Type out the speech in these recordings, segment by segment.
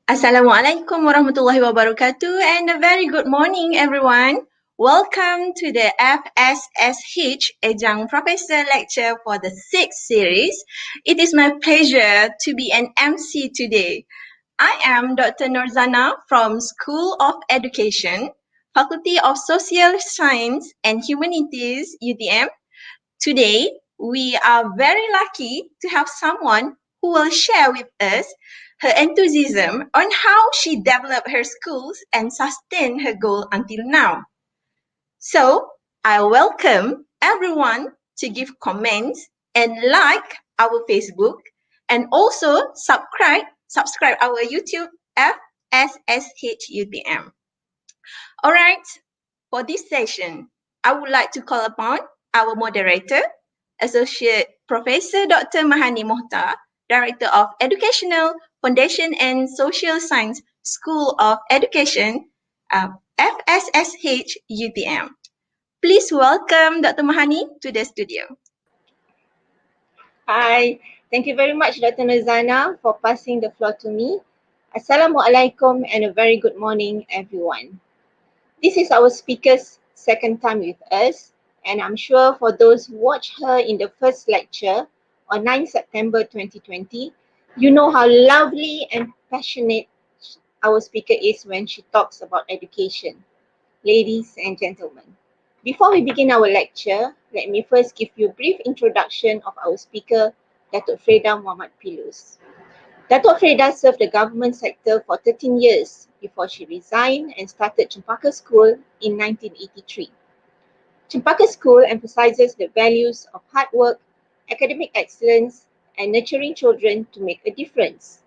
Assalamualaikum warahmatullahi wabarakatuh and a very good morning everyone. Welcome to the FSSH Adjunct Professor Lecture for the 6th series. It is my pleasure to be an MC today. I am Dr. Norzana from School of Education, Faculty of Social Science and Humanities, UTM. Today, we are very lucky to have someone who will share with us her enthusiasm on how she developed her schools and sustained her goal until now. So, I welcome everyone to give comments and like our Facebook and also subscribe our YouTube FSSH UTM. All right, for this session, I would like to call upon our moderator, Associate Professor Dr. Mahani Mokhtar, Director of Educational Foundation and Social Science School of Education, FSSH UTM. Please welcome Dr. Mahani to the studio. Hi, thank you very much, Dr. Nozana, for passing the floor to me. Assalamualaikum and a very good morning, everyone. This is our speaker's second time with us, and I'm sure for those who watched her in the first lecture on 9 September 2020, you know how lovely and passionate our speaker is when she talks about education. Ladies and gentlemen, before we begin our lecture, let me first give you a brief introduction of our speaker, Dato Freida Muhammad Pilus. Dato Freida served the government sector for 13 years before she resigned and started Cempaka School in 1983. Cempaka School emphasizes the values of hard work, academic excellence, and nurturing children to make a difference.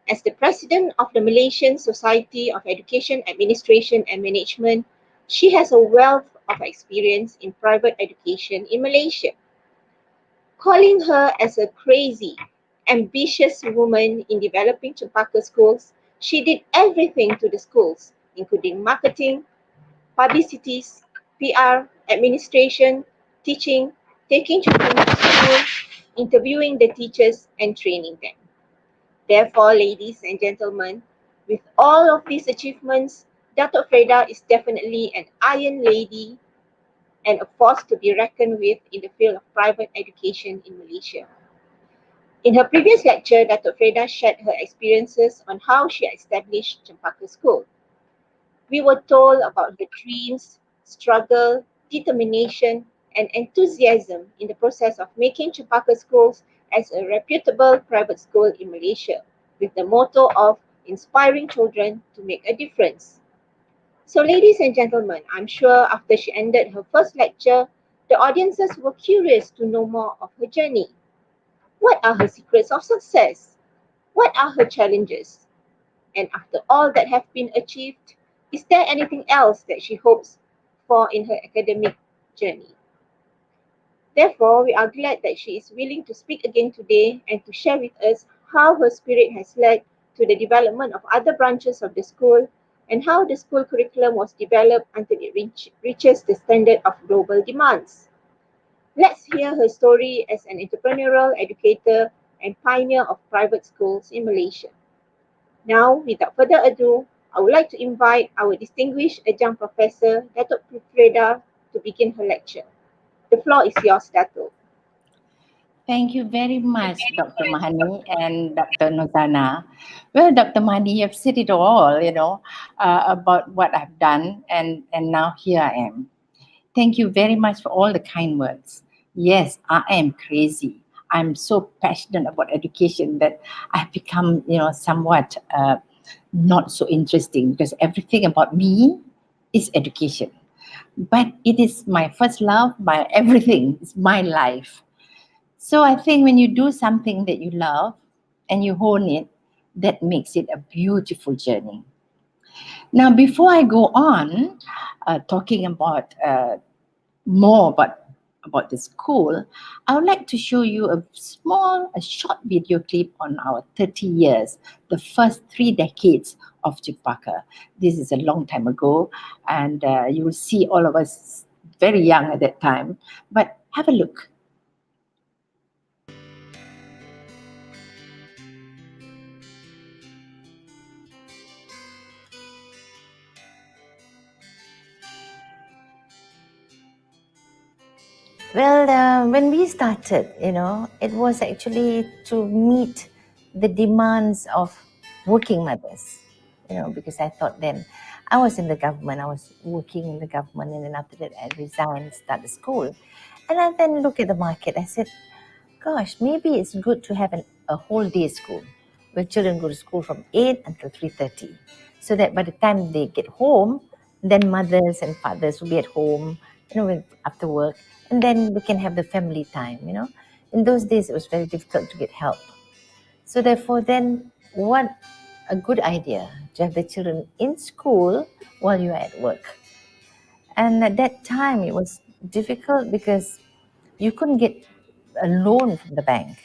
As the president of the Malaysian Society of Education Administration and Management, she has a wealth of experience in private education in Malaysia. Calling her as a crazy, ambitious woman in developing Cempaka schools, she did everything to the schools, including marketing, publicities, PR, administration, teaching, taking children to school, interviewing the teachers, and training them. Therefore, ladies and gentlemen, with all of these achievements, Dato Freida is definitely an iron lady and a force to be reckoned with in the field of private education in Malaysia. In her previous lecture, Dato Freida shared her experiences on how she established Cempaka School. We were told about her dreams, struggle, determination, and enthusiasm in the process of making Cempaka Schools as a reputable private school in Malaysia, with the motto of inspiring children to make a difference. So ladies and gentlemen, I'm sure after she ended her first lecture, the audiences were curious to know more of her journey. What are her secrets of success? What are her challenges? And after all that have been achieved, is there anything else that she hopes for in her academic journey? Therefore, we are glad that she is willing to speak again today and to share with us how her spirit has led to the development of other branches of the school and how the school curriculum was developed until it reaches the standard of global demands. Let's hear her story as an entrepreneurial educator and pioneer of private schools in Malaysia. Now, without further ado, I would like to invite our distinguished adjunct professor, Dato Freida, to begin her lecture. The floor is yours, Dato. Thank you very much, Dr. Mahani and Dr. Nozana. Well, Dr. Mahani, you have said it all, about what I've done, and now here I am. Thank you very much for all the kind words. Yes, I am crazy. I'm so passionate about education that I've become, somewhat not so interesting because everything about me is education. But it is my first love, my everything. It's my life. So I think when you do something that you love and you hone it, that makes it a beautiful journey. Now, before I go on talking about more about the school, I would like to show you a short video clip on our 30 years, the first 3 decades of Cempaka. This is a long time ago, and you will see all of us very young at that time. But have a look. Well, when we started, it was actually to meet the demands of working mothers, because I thought then I was in the government, I was working in the government, and then after that I resigned, started school. And I then look at the market, I said, gosh, maybe it's good to have a whole day school where children go to school from 8 until 3:30, so that by the time they get home, then mothers and fathers will be at home, after work, and then we can have the family time. In those days, it was very difficult to get help. So therefore, then what a good idea to have the children in school while you are at work. And at that time, it was difficult because you couldn't get a loan from the bank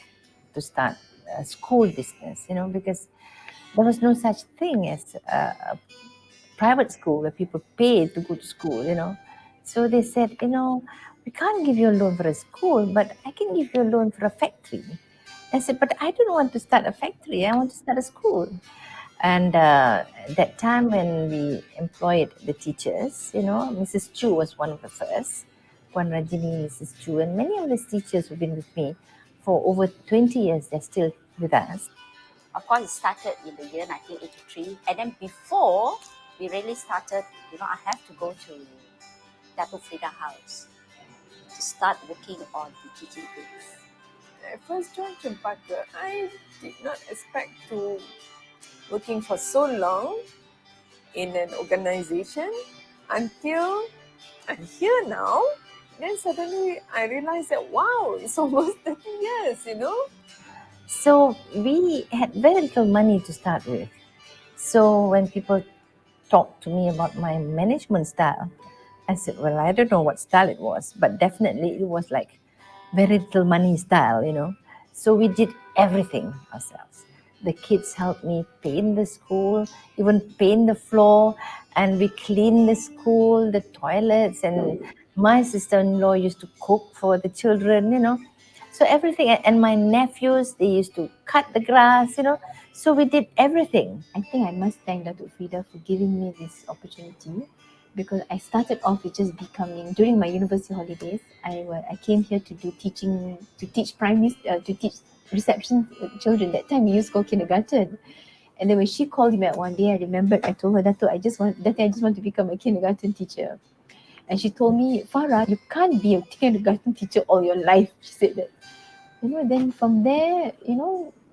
to start a school business, because there was no such thing as a private school where people pay to go to school. So they said, we can't give you a loan for a school, but I can give you a loan for a factory. I said, but I don't want to start a factory. I want to start a school. And that time when we employed the teachers, Mrs. Chu was one of the first. Puan Rajini, Mrs. Chu, and many of the teachers who've been with me for over 20 years, they're still with us. Of course, it started in the year 1983. And then before we really started, I have to go to Dato Freida house to start working on the teaching things. I first joined Cempaka, I did not expect to working for so long in an organization until I'm here now. Then suddenly I realized that, wow, it's almost 30 years, So we had very little money to start with. So when people talked to me about my management style, I said, well, I don't know what style it was, but definitely it was like very little money style. So we did everything ourselves. The kids helped me paint the school, even paint the floor, and we cleaned the school, the toilets, and my sister-in-law used to cook for the children. So everything, and my nephews, they used to cut the grass. So we did everything. I think I must thank Dato Freida for giving me this opportunity, because I started off with just becoming, during my university holidays, I came here to do teaching, to teach reception children. That time we used to call kindergarten. And then when she called me one day, I remembered I told her, Dato, I just want to become a kindergarten teacher. And she told me, Farah, you can't be a kindergarten teacher all your life. She said that. Then from there,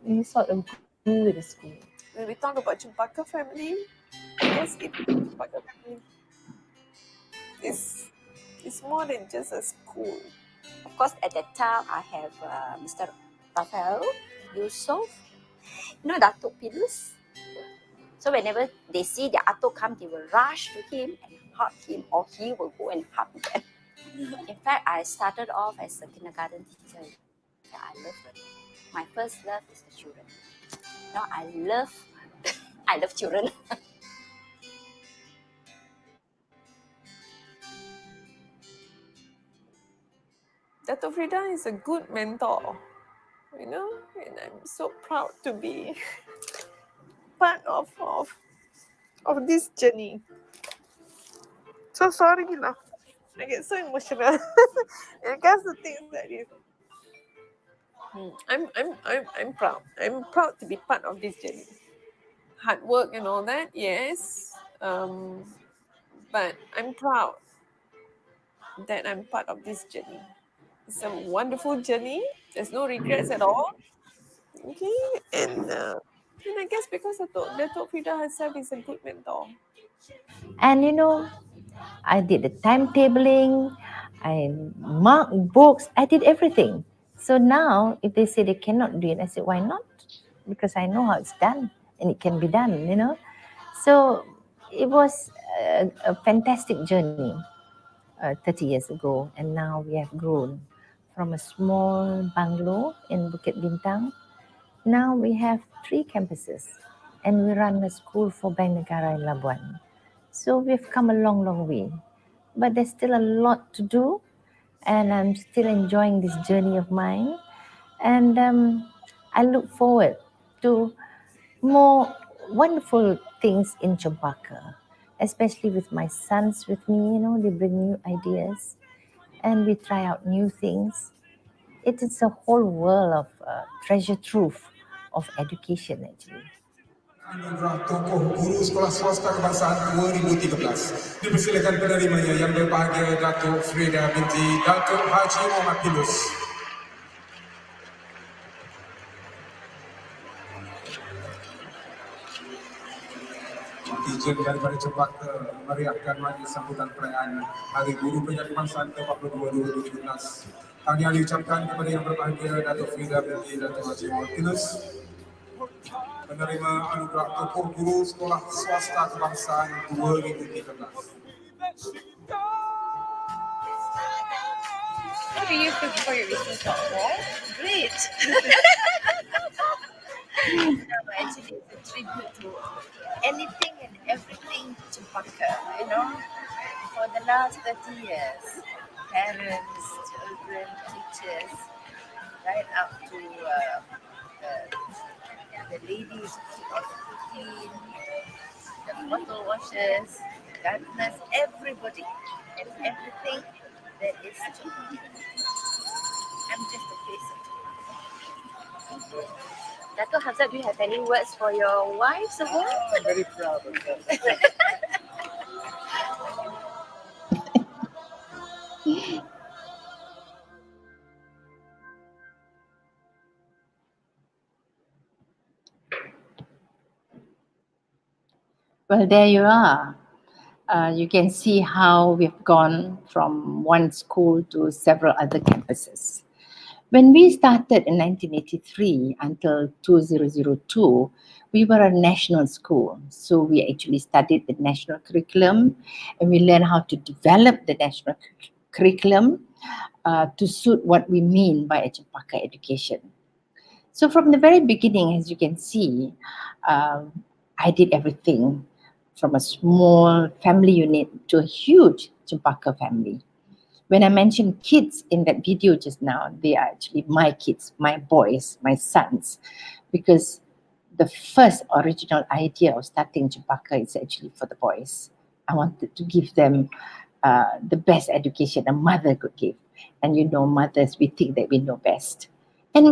we sort of grew with the school. When we talk about Cempaka family, yes, Cempaka family it's more than just a school. Of course, at that time, I have Mr. Rafael, Yusuf, Dato Pilus. So whenever they see the Ato come, they will rush to him and hug him, or he will go and hug them. In fact, I started off as a kindergarten teacher. I love it. My first love is the children. I love children. Dato Freida is a good mentor, and I'm so proud to be part of this journey. So sorry, I get so emotional. It comes to things like this. I'm proud. I'm proud to be part of this journey. Hard work and all that, yes. But I'm proud that I'm part of this journey. It's a wonderful journey. There's no regrets at all. Okay, and I guess because Dato Freida herself is a good mentor. And I did the timetabling, I marked books, I did everything. So now, if they say they cannot do it, I say, why not? Because I know how it's done and it can be done. So it was a fantastic journey 30 years ago, and now we have grown from a small bungalow in Bukit Bintang. Now we have 3 campuses, and we run a school for Bank Negara in Labuan. So we've come a long, long way. But there's still a lot to do, and I'm still enjoying this journey of mine. And I look forward to more wonderful things in Cempaka, especially with my sons with me. They bring new ideas. and we try out new things. It is a whole world of treasure trove of education actually. Anugerah Tokoh Guru Sekolah Swasta Kebangsaan 2013. Dipersilakan penerimanya yang berbahagia Dato Freida binti Dato Haji Mohd Pilus. Izin daripada Cempaka memeriahkan majlis sambutan perayaan Hari Guru Peringkat Kebangsaan ke-42 2017. Tahniah diucapkan kepada yang berbahagia Dato Freida binti Dato Haji Mohd Pilus, menerima anugerah Tokoh Guru Sekolah Swasta Kebangsaan 2013. How do you feel before you receive the award? Great. Actually, it's a tribute to anything and everything Cempaka, you know, for the last 30 years. Parents, children, teachers, right up to the ladies who keep us clean, the bottle washers, gardeners, everybody and everything that is Cempaka. I'm just a face of it. Dato Hamzah, do you have any words for your wives as well? I'm very proud of them. Well, there you are. You can see how we've gone from one school to several other campuses. When we started in 1983 until 2002, we were a national school. So we actually studied the national curriculum and we learned how to develop the national curriculum to suit what we mean by a Cempaka education. So from the very beginning, as you can see, I did everything from a small family unit to a huge Cempaka family. When I mentioned kids in that video just now, they are actually my kids, my boys, my sons, because the first original idea of starting Cempaka is actually for the boys. I wanted to give them the best education a mother could give. And you know, mothers, we think that we know best. And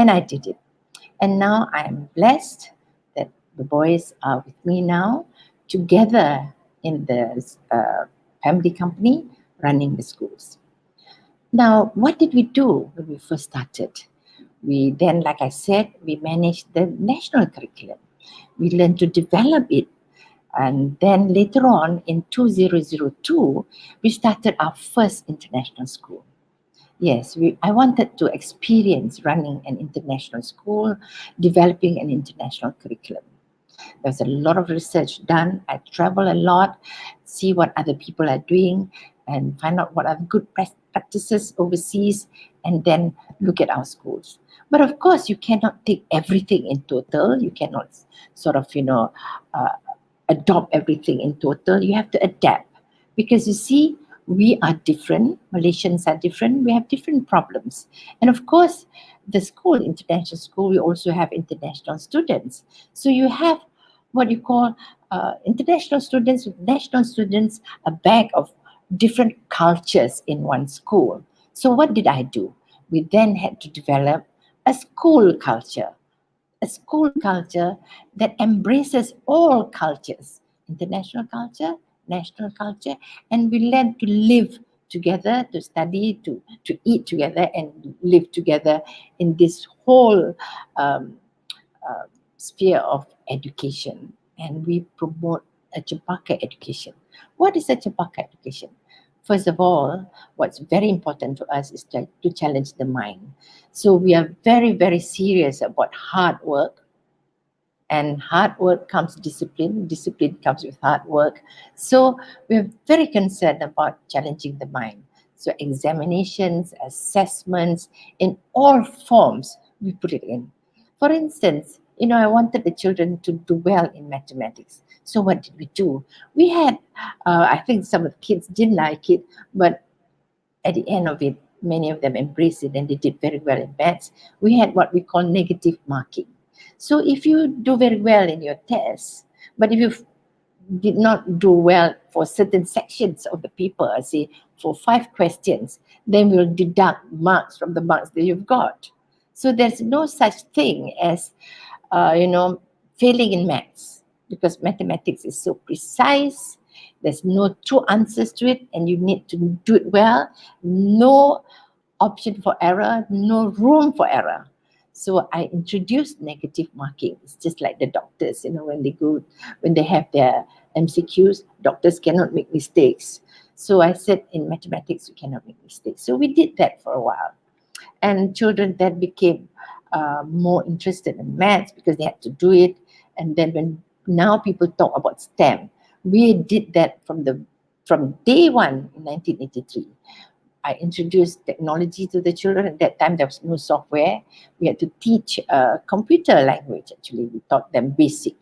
I did it. And now I'm blessed that the boys are with me now, together in the family company running the schools. Now, what did we do when we first started? We then, like I said, we managed the national curriculum. We learned to develop it. And then later on in 2002, we started our first international school. Yes, I wanted to experience running an international school, developing an international curriculum. There's a lot of research done. I travel a lot, see what other people are doing, and find out what are good practices overseas, and then look at our schools. But of course, you cannot take everything in total. You cannot sort of, adopt everything in total. You have to adapt because you see, we are different. Malaysians are different. We have different problems. And of course, the school, international school, we also have international students. So you have what you call international students with national students, a bag of different cultures in one school. So what did I do? We then had to develop a school culture that embraces all cultures, international culture, national culture, and we learn to live together, to study, to eat together and live together in this whole sphere of education. And we promote a Cempaka education. What is a Cempaka education? First of all, what's very important to us is to challenge the mind. So we are very, very serious about hard work. And hard work comes discipline. Discipline comes with hard work. So we're very concerned about challenging the mind. So examinations, assessments, in all forms, we put it in. For instance, I wanted the children to do well in mathematics. So what did we do? We had, I think some of the kids didn't like it, but at the end of it, many of them embraced it and they did very well in maths. We had what we call negative marking. So if you do very well in your tests, but if you did not do well for certain sections of the paper, say for 5 questions, then we'll deduct marks from the marks that you've got. So there's no such thing as, failing in maths, because mathematics is so precise. There's no two answers to it, and you need to do it well. No option for error, no room for error. So I introduced negative marking. It's just like the doctors, when they have their MCQs, doctors cannot make mistakes. So I said in mathematics, you cannot make mistakes. So we did that for a while. And children then became more interested in maths because they had to do it. And then now people talk about STEM, we did that from day one in 1983. I introduced technology to the children. At that time, there was no software. We had to teach computer language, actually. We taught them basic,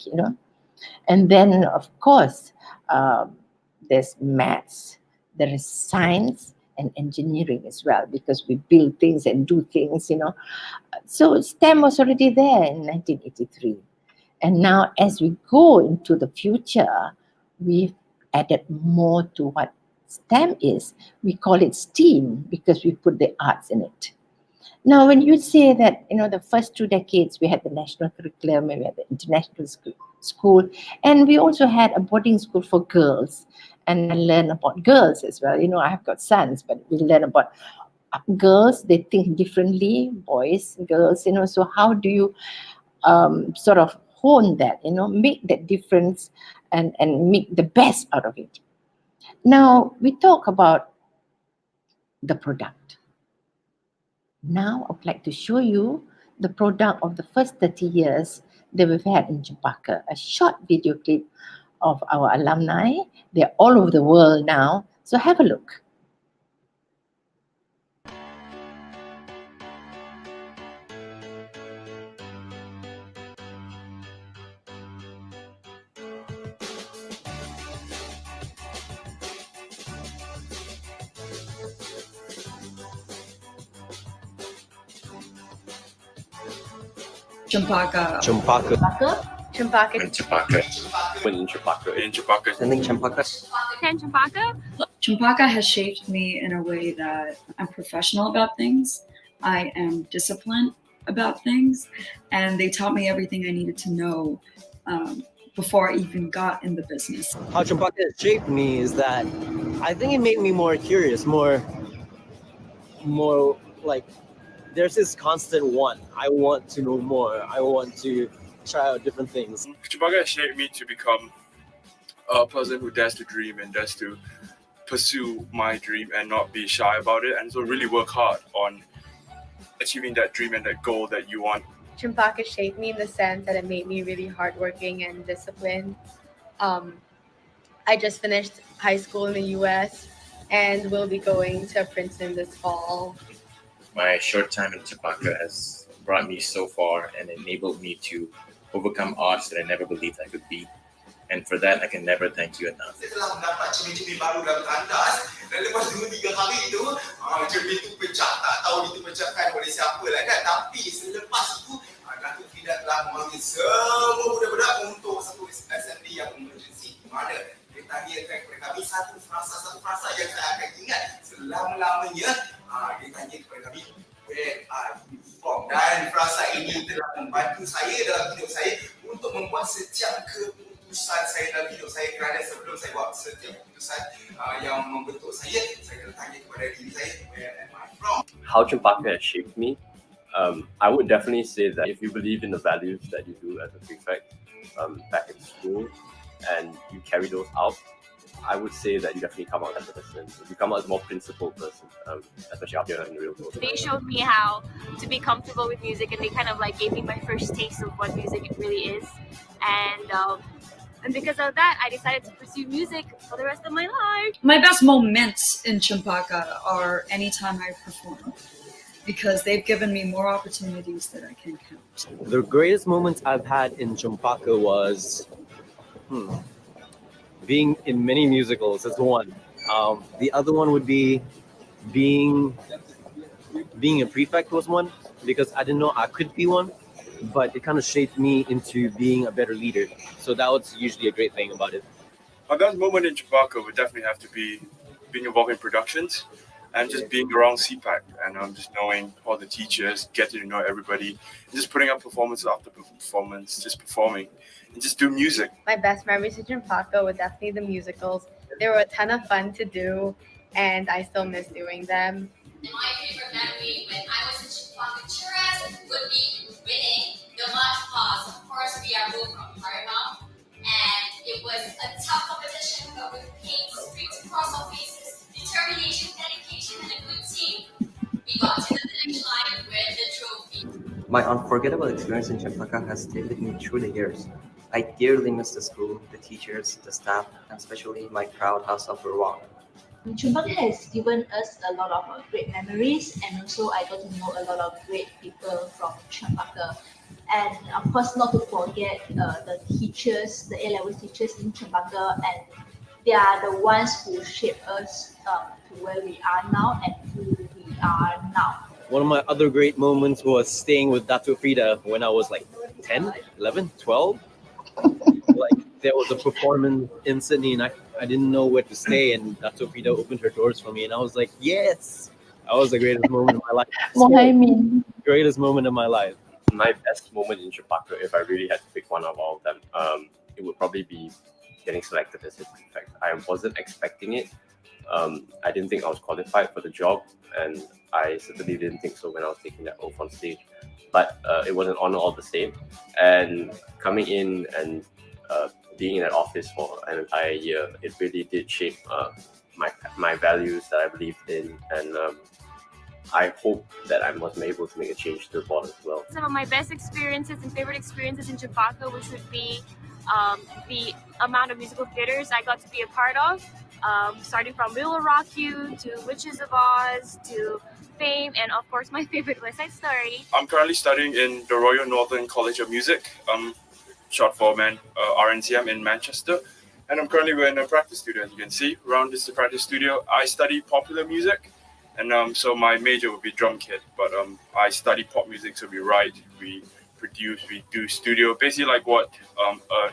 And then, of course, there's maths, there is science and engineering as well, because we build things and do things, So STEM was already there in 1983. And now as we go into the future, we've added more to what STEM is. We call it STEAM because we put the arts in it. Now, when you say that, the first 2 decades, we had the national curriculum, we had the international school, and we also had a boarding school for girls. And I learned about girls as well. I have got sons, but we learn about girls. They think differently, boys, girls, So how do you sort of hone that, make that difference and make the best out of it? Now, we talk about the product. Now, I would like to show you the product of the first 30 years that we've had in Cempaka, a short video clip of our alumni. They're all over the world now, so have a look. Cempaka. Cempaka. Cempaka. Cempaka has shaped me in a way that I'm professional about things. I am disciplined about things, and they taught me everything I needed to know before I even got in the business. How Cempaka has shaped me is that I think it made me more curious, more like there's this constant want. I want to know more. I want to try out different things. Cempaka has shaped me to become a person who dares to dream and dares to pursue my dream and not be shy about it, and so really work hard on achieving that dream and that goal that you want. Cempaka shaped me in the sense that it made me really hardworking and disciplined. I just finished high school in the US and will be going to Princeton this fall. My short time in Cempaka has brought me so far and enabled me to overcome odds that I never believed I could beat. And for that, I can never thank you enough. Setelah mendapat cermin-cermin baru dalam tandas, dan lepas 2-3 hari itu, cermin itu pecah. Tak tahu dipecahkan oleh siapa lah kan. Tapi selepas itu, Dato Freida telah memanggil semua budak-budak untuk satu assembly yang emergency. Di mana dia tanyakan kepada kami satu frasa yang saya akan ingat selama-lamanya. Dia tanya kepada kami, where are you from? Dan frasa ini telah membantu saya dalam hidup saya untuk membuat setiap keputusan saya dalam hidup saya, kerana sebelum saya buat setiap keputusan yang membentuk saya kena tanya kepada diri saya, where am I from? How Cempaka has shaped me, I would definitely say that if you believe in the values that you do as a prefect back in school and you carry those out, I would say that you definitely come out as a person. You come out as a more principled person, especially out here in the real world. They showed me how to be comfortable with music, and they kind of like gave me my first taste of what music really is. And because of that, I decided to pursue music for the rest of my life. My best moments in Cempaka are anytime I perform, because they've given me more opportunities that I can count. The greatest moments I've had in Cempaka was being in many musicals is one. The other one would be being a prefect was one, because I didn't know I could be one, but it kind of shaped me into being a better leader. So that was usually a great thing about it. My best moment in Cempaka would definitely have to be being involved in productions and just being around CPAC and just knowing all the teachers, getting to know everybody, and just putting up performance after performance, just performing and just do music. My best memories of Cempaka were definitely the musicals. They were a ton of fun to do, and I still miss doing them. My favorite memory when I was in Cempaka would be winning the March Pass. Of course, we are both from Paramount, and it was a tough competition, but with paint streaked across our faces, determination, dedication, and a good team, we got to the finish line with the trophy. My unforgettable experience in Cempaka has stayed with me through the years. I dearly miss the school, the teachers, the staff, and especially my proud house of Ruang. Cempaka has given us a lot of great memories, and also I got to know a lot of great people from Cempaka. And of course, not to forget the teachers, the A-level teachers in Cempaka, and they are the ones who shaped us to where we are now and who we are now. One of my other great moments was staying with Dato Freida when I was like 10, 11, 12. Like there was a performance in Sydney and I didn't know where to stay, and Dato Freida opened her doors for me and I was like, yes! That was the greatest moment of my life. Mohd. Greatest moment of my life. My best moment in Cempaka, if I really had to pick one of all of them, it would probably be getting selected as a prefect. I wasn't expecting it. I didn't think I was qualified for the job, and I certainly didn't think so when I was taking that oath on stage. But it was an honor all the same. And coming in and being in that office for an entire year, it really did shape my values that I believed in, and I hope that I was able to make a change to the board as well. Some of my best experiences and favorite experiences in Cempaka, which would be the amount of musical theaters I got to be a part of, starting from We Will Rock You to Witches of Oz to Fame, and of course my favorite West Side Story. I'm currently studying in the Royal Northern College of Music, short for RNCM in Manchester, and I'm currently in a practice studio. As you can see, around this is the practice studio. I study popular music, and so my major would be drum kit, but I study pop music, so we write, we produce, we do studio, basically like what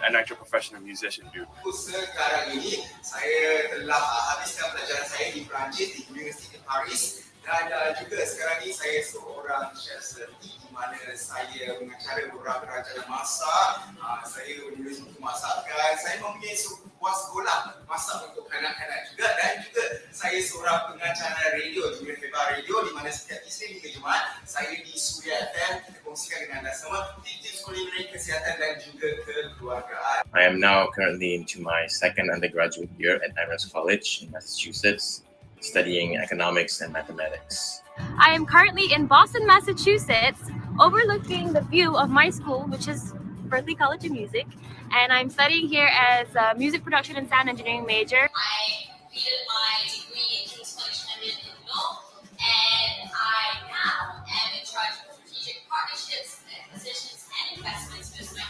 an actual professional musician do. Sekarang ini saya telah habiskan pelajaran saya di Perancis di University Paris, dan juga sekarang ini saya seorang chef di mana saya mengacara beberapa rancangan masak. Saya menulis buku masakan. Saya mempunyai sebuah sekolah masak untuk kanak-kanak juga, dan juga saya seorang pengacara radio di Hebat Radio, di mana setiap Isnin hingga Jumaat saya di Suria FM kita kongsikan dengan anda semua tips kulineri, kesihatan dan juga kekeluargaan. I am now currently into my second undergraduate year at Amherst College in Massachusetts, studying economics and mathematics. I am currently in Boston, Massachusetts, overlooking the view of my school, which is Berklee College of Music, and I'm studying here as a music production and sound engineering major. I completed my degree in King's College London in law, and I now am in charge of strategic partnerships, acquisitions, and investments with my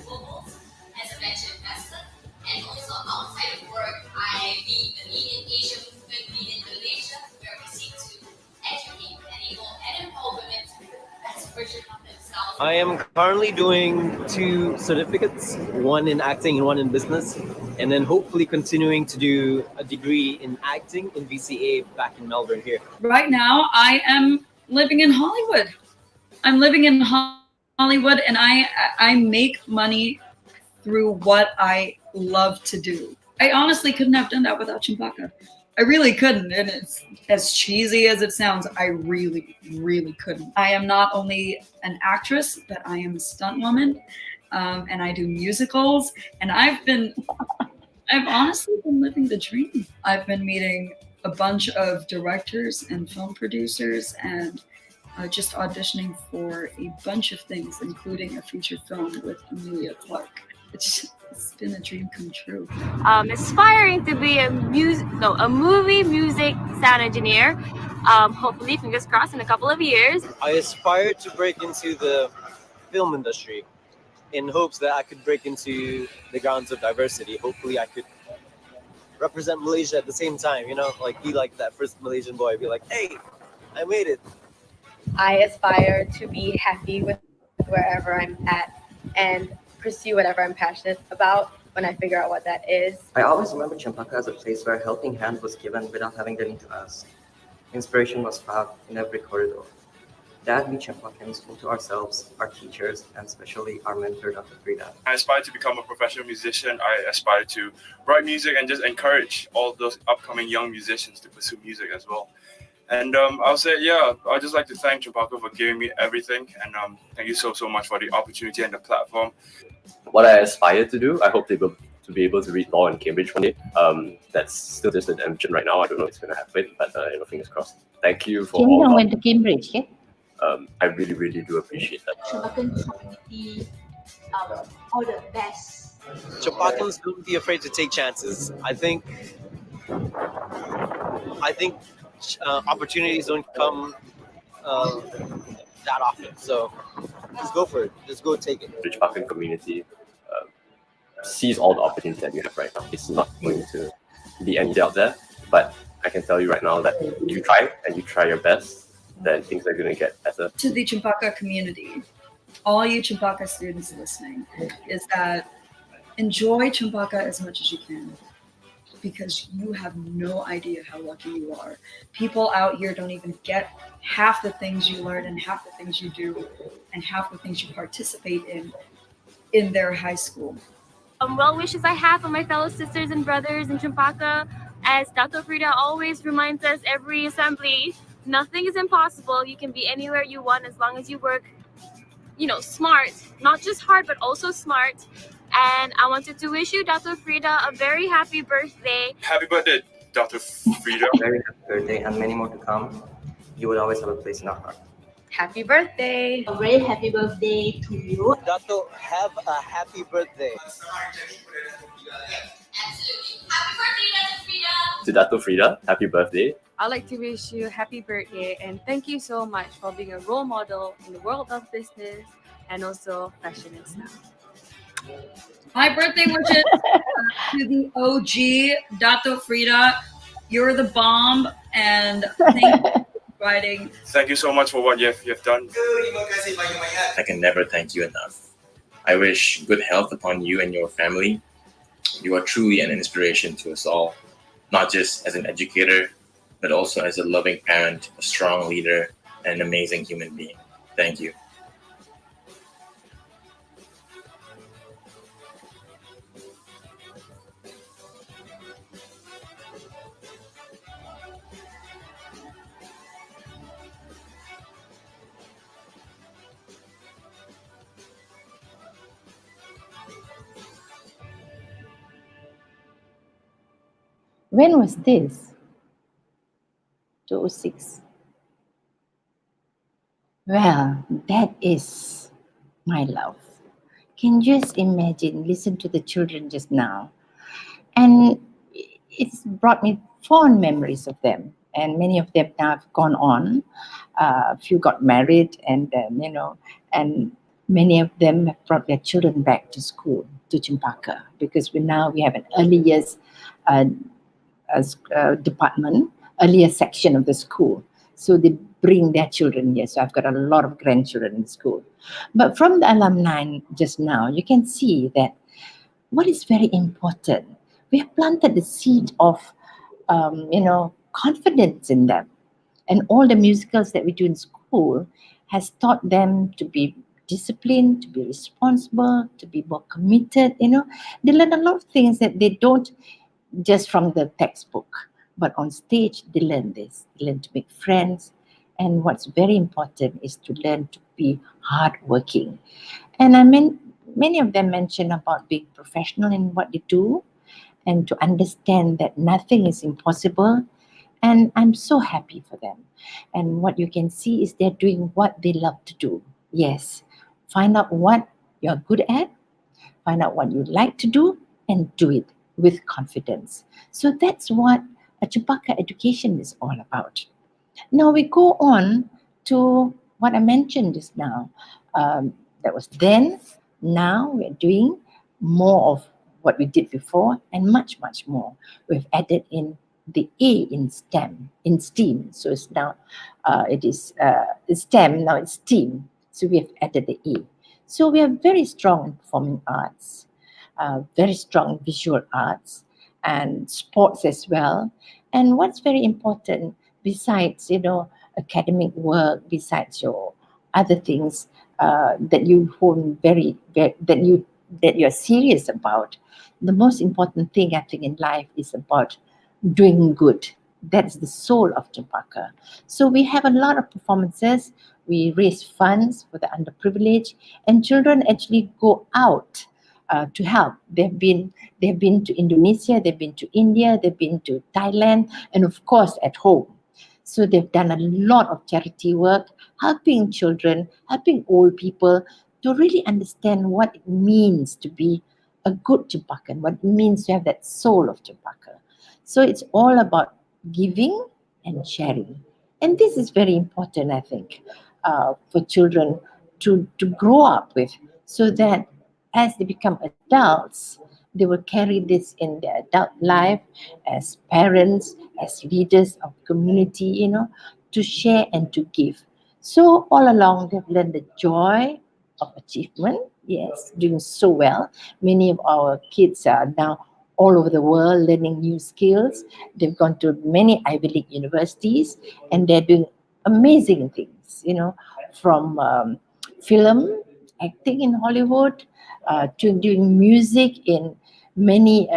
global as a venture investor. And also outside of work, I lead the Lead in Asia movement, Lead in Malaysia, where we seek to educate, enable, and empower women to best version of themselves. I am currently doing 2 certificates, one in acting and one in business, and then hopefully continuing to do a degree in acting in VCA back in Melbourne here. Right now, I am living in Hollywood. I'm living in Hollywood, and I make money through what I love to do. I honestly couldn't have done that without Cempaka. I really couldn't, and it's as cheesy as it sounds, I really, really couldn't. I am not only an actress, but I am a stunt woman, and I do musicals, and I've honestly been living the dream. I've been meeting a bunch of directors and film producers, and just auditioning for a bunch of things, including a feature film with Emilia Clarke. It's been a dream come true. Aspiring to be a movie music sound engineer. Hopefully, fingers crossed, in a couple of years. I aspire to break into the film industry in hopes that I could break into the grounds of diversity. Hopefully, I could represent Malaysia at the same time, like be like that first Malaysian boy, be like, hey, I made it. I aspire to be happy with wherever I'm at and pursue whatever I'm passionate about, when I figure out what that is. I always remember Cempaka as a place where a helping hand was given without having the need to ask. Inspiration was found in every corridor. That we Cempakans owe to ourselves, our teachers, and especially our mentor, Dato Freida. I aspire to become a professional musician. I aspire to write music and just encourage all those upcoming young musicians to pursue music as well. And I'll say, I'd just like to thank Cempaka for giving me everything. And thank you so much for the opportunity and the platform. What I aspire to do, I hope to be able to read law in Cambridge one day. That's still just an ambition right now. I don't know if it's going to happen, but fingers crossed. Thank you for all. Cambridge went to Cambridge, yeah? I really, really do appreciate that. Cempakan community, all the best. Cempakans, don't be afraid to take chances. I think opportunities don't come that often. So just go for it. Just go take it. The Cempaka community sees all the opportunities that you have right now. It's not going to be any out there, but I can tell you right now that you try and you try your best, then things are going to get better. To the Cempaka community, all you Cempaka students listening, is that enjoy Cempaka as much as you can, because you have no idea how lucky you are. People out here don't even get half the things you learn and half the things you do and half the things you participate in their high school. Well wishes I have for my fellow sisters and brothers in Cempaka. As Dato Freida always reminds us every assembly, nothing is impossible. You can be anywhere you want as long as you work, smart. Not just hard, but also smart. And I wanted to wish you, Dato Freida, a very happy birthday. Happy birthday, Dato Freida. Very happy birthday and many more to come. You will always have a place in our heart. Happy birthday. A very happy birthday to you. Dato, have a happy birthday. Absolutely. Happy birthday, Dato Freida. To Dato Freida, happy birthday. I'd like to wish you a happy birthday and thank you so much for being a role model in the world of business and also fashion and style. My birthday wishes to the OG, Dato Freida. You're the bomb, and thank you for providing. Thank you so much for what you've done. I can never thank you enough. I wish good health upon you and your family. You are truly an inspiration to us all, not just as an educator, but also as a loving parent, a strong leader, and an amazing human being. Thank you. When was this? 2006. Well, that is my love. Can you just imagine, listen to the children just now. And it's brought me fond memories of them. And many of them now have gone on. A few got married and and many of them have brought their children back to school, to Cempaka, because we have an early years department, earlier section of the school. So they bring their children here. So I've got a lot of grandchildren in school. But from the alumni just now, you can see that what is very important, we have planted the seed of, confidence in them. And all the musicals that we do in school has taught them to be disciplined, to be responsible, to be more committed. They learn a lot of things that they don't just from the textbook, but on stage they learn this. They learn to make friends, and what's very important is to learn to be hardworking. And many of them mention about being professional in what they do, and to understand that nothing is impossible. And I'm so happy for them. And what you can see is they're doing what they love to do. Yes, find out what you're good at, find out what you like to do, and do it with confidence. So that's what a Cempaka education is all about. Now we go on to what I mentioned just now. That was then. Now we're doing more of what we did before and much, much more. We've added in the A in STEM. So it's now, it's STEM, now it's STEAM. So we have added the A. So we are very strong in performing arts. very strong visual arts and sports as well. And what's very important besides, academic work, besides your other things that you hold that you're serious about, the most important thing I think in life is about doing good. That's the soul of Cempaka. So we have a lot of performances. We raise funds for the underprivileged, and children actually go out to help. They've been to Indonesia, they've been to India, they've been to Thailand, and of course at home. So they've done a lot of charity work, helping children, helping old people to really understand what it means to be a good Cempakan, what it means to have that soul of Cempaka. So it's all about giving and sharing. And this is very important, I think, for children to grow up with, so that as they become adults, they will carry this in their adult life as parents, as leaders of community, to share and to give. So all along, they've learned the joy of achievement. Yes, doing so well. Many of our kids are now all over the world learning new skills. They've gone to many Ivy League universities, and they're doing amazing things, from film, acting in Hollywood, to doing music in many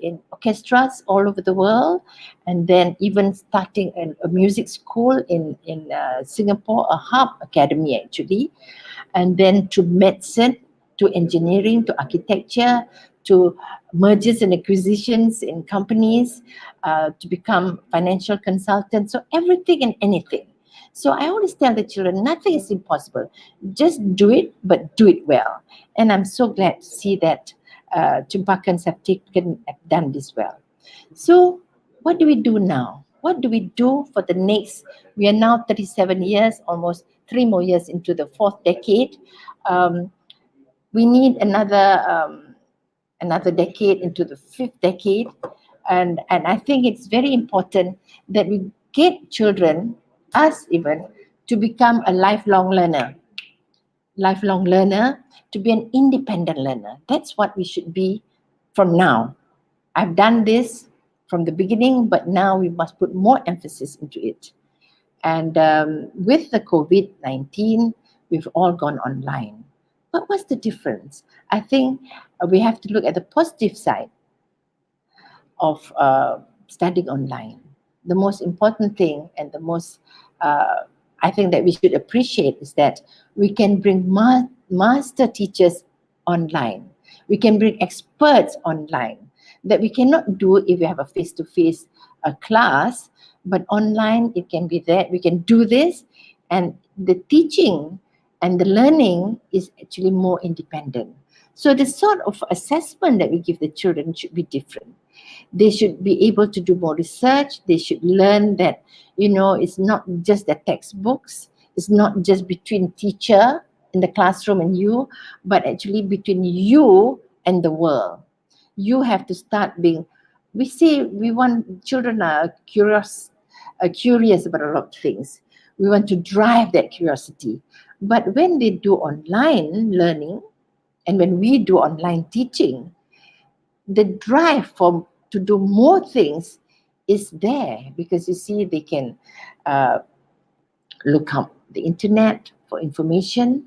in orchestras all over the world, and then even starting a music school in Singapore, a harp academy actually, and then to medicine, to engineering, to architecture, to mergers and acquisitions in companies, to become financial consultants. So everything and anything. So I always tell the children, nothing is impossible. Just do it, but do it well. And I'm so glad to see that Cempakans have done this well. So what do we do now? What do we do for the next? We are now 37 years, almost 3 more years into the 4th decade. We need another decade into the 5th decade. And I think it's very important that we get children, us even, to become a lifelong learner, to be an independent learner. That's what we should be from now. I've done this from the beginning, but now we must put more emphasis into it. And with the COVID-19, we've all gone online. But what's the difference? I think we have to look at the positive side of studying online. The most important thing and the most, I think that we should appreciate is that we can bring master teachers online. We can bring experts online that we cannot do if we have a face-to-face class, but online it can be there. We can do this, and the teaching and the learning is actually more independent. So the sort of assessment that we give the children should be different. They should be able to do more research. They should learn that, it's not just the textbooks. It's not just between teacher in the classroom and you, but actually between you and the world. You have to start being, we want children are curious about a lot of things. We want to drive that curiosity. But when they do online learning, and when we do online teaching, the drive to do more things is there, because they can look up the internet for information,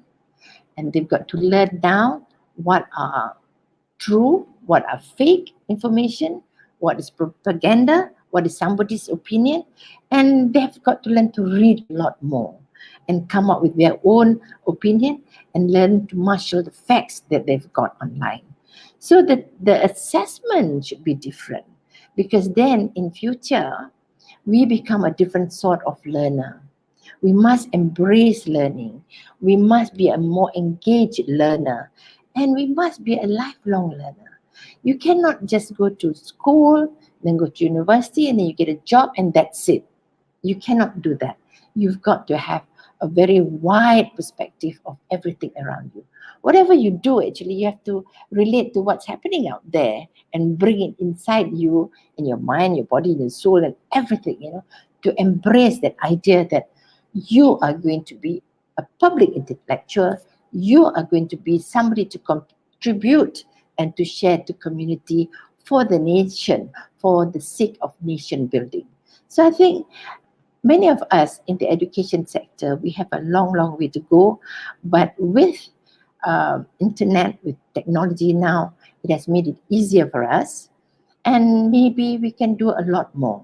and they've got to learn now what are true, what are fake information, what is propaganda, what is somebody's opinion, and they've got to learn to read a lot more and come up with their own opinion and learn to marshal the facts that they've got online. So the assessment should be different, because then in future, we become a different sort of learner. We must embrace learning. We must be a more engaged learner, and we must be a lifelong learner. You cannot just go to school, then go to university, and then you get a job and that's it. You cannot do that. You've got to have a very wide perspective of everything around you. Whatever you do, actually, you have to relate to what's happening out there and bring it inside you, in your mind, your body, your soul, and everything, to embrace that idea that you are going to be a public intellectual. You are going to be somebody to contribute and to share to community for the nation, for the sake of nation building. So I think many of us in the education sector, we have a long, long way to go. But with internet, with technology now, it has made it easier for us. And maybe we can do a lot more.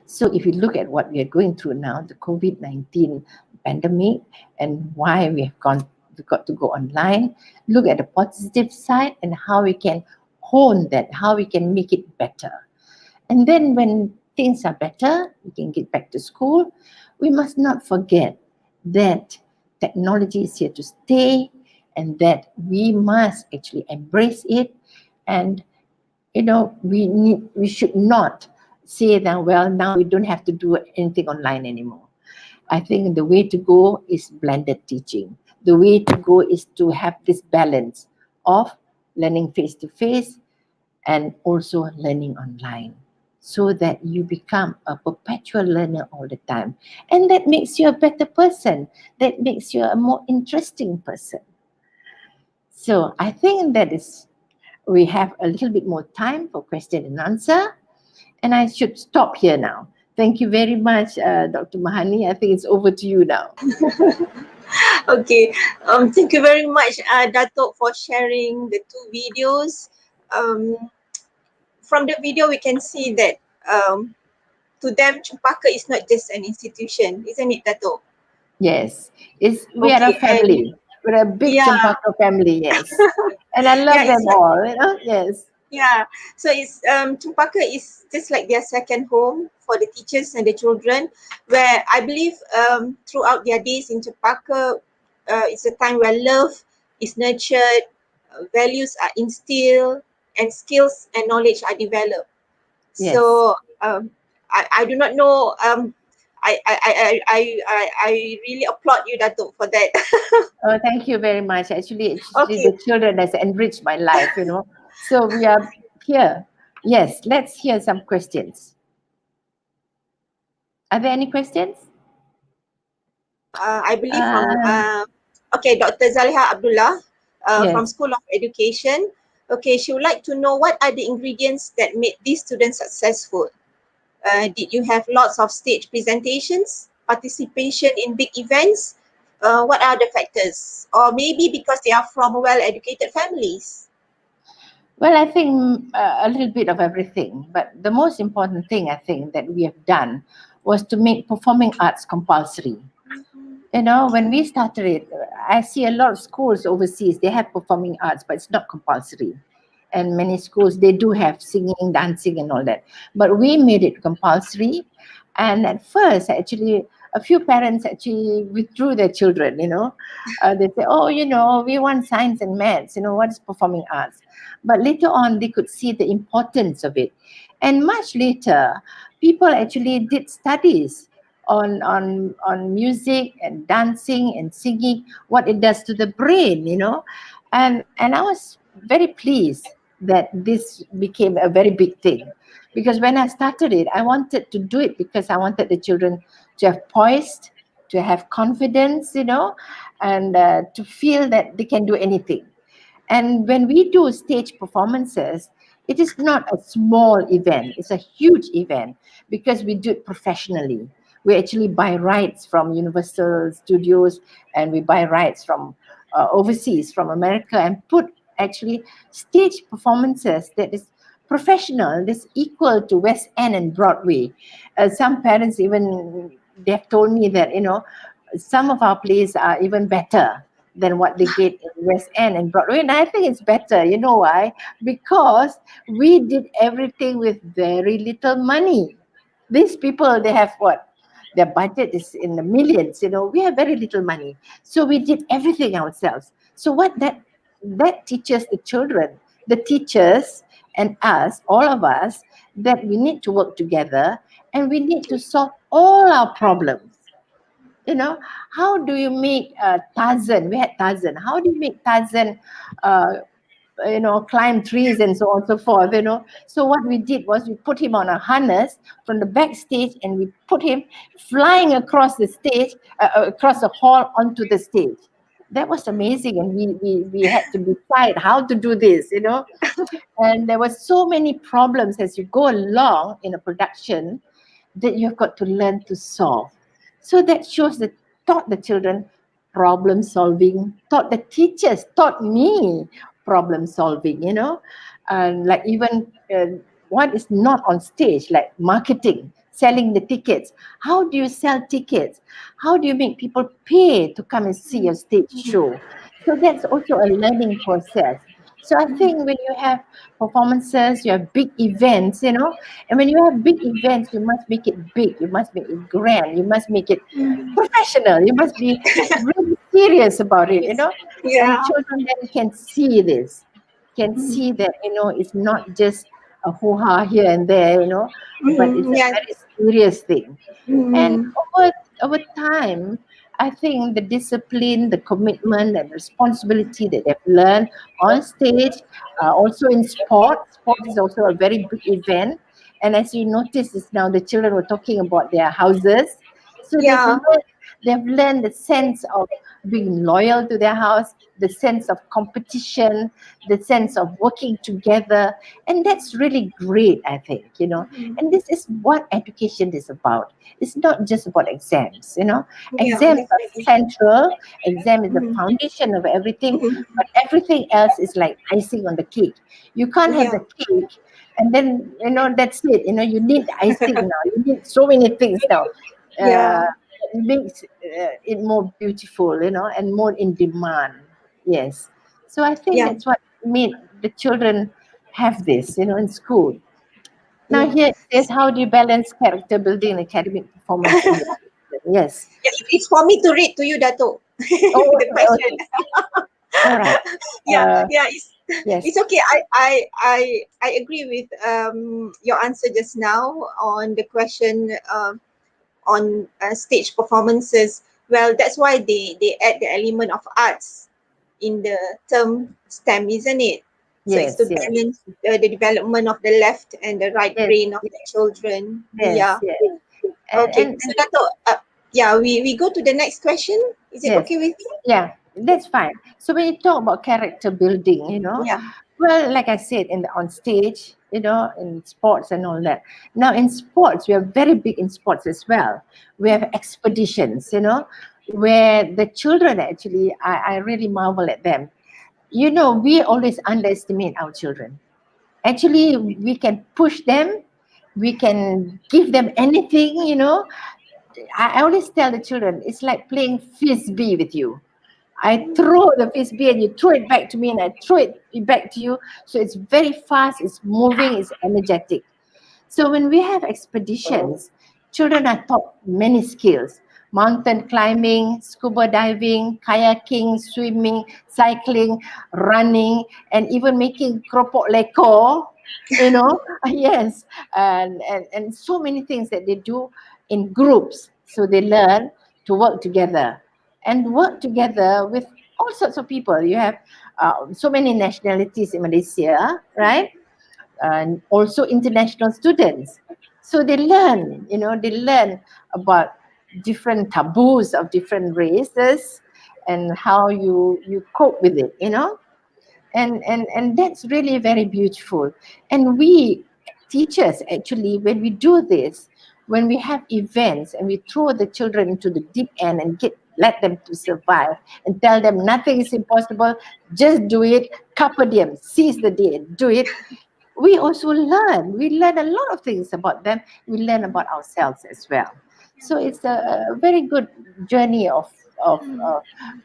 So if you look at what we are going through now, the COVID-19 pandemic, and why we got to go online, look at the positive side and how we can hone that, how we can make it better. And then when things are better, we can get back to school. We must not forget that technology is here to stay and that we must actually embrace it. And we should not say that, well, now we don't have to do anything online anymore. I think the way to go is blended teaching. The way to go is to have this balance of learning face-to-face and also learning online, so that you become a perpetual learner all the time. And that makes you a better person. That makes you a more interesting person. So I think we have a little bit more time for question and answer. And I should stop here now. Thank you very much, Dr. Mahani. I think it's over to you now. Okay, thank you very much, Dato, for sharing the two videos. From the video, we can see that to them, Cempaka is not just an institution, isn't it, Dato? Yes, we are a family. We're a big Cempaka family, yes. And I love them all, yes. Yeah, so it's Cempaka is just like their second home for the teachers and the children, where I believe throughout their days in Cempaka, it's a time where love is nurtured, values are instilled, and skills and knowledge are developed. Yes. So I do not know. I really applaud you, Dato, for that. Oh, thank you very much. Actually, the children has enriched my life, So we are here. Yes, let's hear some questions. Are there any questions? I believe from Dr. Zaliha Abdullah from Yes. School of Education. Okay, she would like to know what are the ingredients that made these students successful. Did you have lots of stage presentations, participation in big events? What are the factors? Or maybe because they are from well-educated families? Well, I think a little bit of everything. But the most important thing I think that we have done was to make performing arts compulsory. When we started it, I see a lot of schools overseas, they have performing arts, but it's not compulsory. And many schools, they do have singing, dancing and all that. But we made it compulsory. And at first, actually, a few parents actually withdrew their children, They say, we want science and maths, what is performing arts? But later on, they could see the importance of it. And much later, people actually did studies on music and dancing and singing, what it does to the brain, And I was very pleased that this became a very big thing. Because when I started it, I wanted to do it because I wanted the children to have poised, to have confidence, and to feel that they can do anything. And when we do stage performances, it is not a small event, it's a huge event because we do it professionally. We actually buy rights from Universal Studios and we buy rights from overseas, from America, and put actually stage performances that is professional, that's equal to West End and Broadway. Some parents even, they've told me that, some of our plays are even better than what they get in West End and Broadway. And I think it's better. You know why? Because we did everything with very little money. These people, they have what? Their budget is in the millions, we have very little money. So we did everything ourselves. So what that teaches the children, the teachers and us, all of us, that we need to work together and we need to solve all our problems. How do you make Tarzan? We had Tarzan. How do you make Tarzan climb trees and so on and so forth, So what we did was we put him on a harness from the backstage and we put him flying across the stage, across the hall onto the stage. That was amazing, and we had to decide how to do this, and there were so many problems as you go along in a production that you've got to learn to solve. So that shows that taught the children problem solving, taught the teachers, taught me problem solving, and like even what is not on stage, like marketing, selling the tickets. How do you sell tickets? How do you make people pay to come and see your stage show? So that's also a learning process. So I think when you have performances, you have big events, and when you have big events, you must make it big, you must make it grand, you must make it professional, you must be really serious about it, and Yeah. children then can see this, can see that, it's not just a hoo-ha here and there, but it's a Yes. very serious thing. And Mm. over time, I think the discipline, the commitment, and responsibility that they've learned on stage, also in sport. Sport is also a very big event. And as you notice, is now the children were talking about their houses. So Yeah. they've learned the sense of being loyal to their house, the sense of competition, the sense of working together. And that's really great, I think, And this is what education is about. It's not just about exams, Yeah, Exams are definitely. central. Exam is the foundation of everything, but everything else is like icing on the cake. You can't have Yeah. the cake and then, that's it. You need the icing now. You need so many things now. Yeah. It makes it more beautiful, and more in demand. Yes. So I think Yeah. that's what made the children have this, in school. Now Yeah. here it says, how do you balance character building and academic performance in your children? Yes. Yeah, it's for me to read to you, Dato. Oh, The question. okay. All right. Yeah, Yes. it's okay. I agree with your answer just now on the question on stage performances. Well, that's why they add the element of arts in the term STEM, isn't it? So it's to Yes. Yes. balance the development of the left and the right Yes. brain of the children. Yes. Yeah. Yes. Okay. So Dato, yeah, we go to the next question. Is it Yes. okay with you? Yeah, that's fine. So when you talk about character building, Yeah. well, like I said, on stage, in sports and all that. Now in sports, we are very big in sports as well. We have expeditions, where the children actually, I really marvel at them. We always underestimate our children. Actually, we can push them, we can give them anything, I always tell the children, it's like playing frisbee with you. I throw the frisbee and you throw it back to me and I throw it back to you. So it's very fast, it's moving, it's energetic. So when we have expeditions, children are taught many skills. Mountain climbing, scuba diving, kayaking, swimming, cycling, running, and even making keropok leko, yes, and so many things that they do in groups. So they learn to work together and work together with all sorts of people. You have so many nationalities in Malaysia, right? And also international students. So they learn, they learn about different taboos of different races and how you cope with it, and that's really very beautiful. And we teachers actually, when we do this, when we have events and we throw the children into the deep end and let them to survive and tell them nothing is impossible, just do it, carpe diem, seize the day, do it. We also learn. We learn a lot of things about them. We learn about ourselves as well. So it's a very good journey of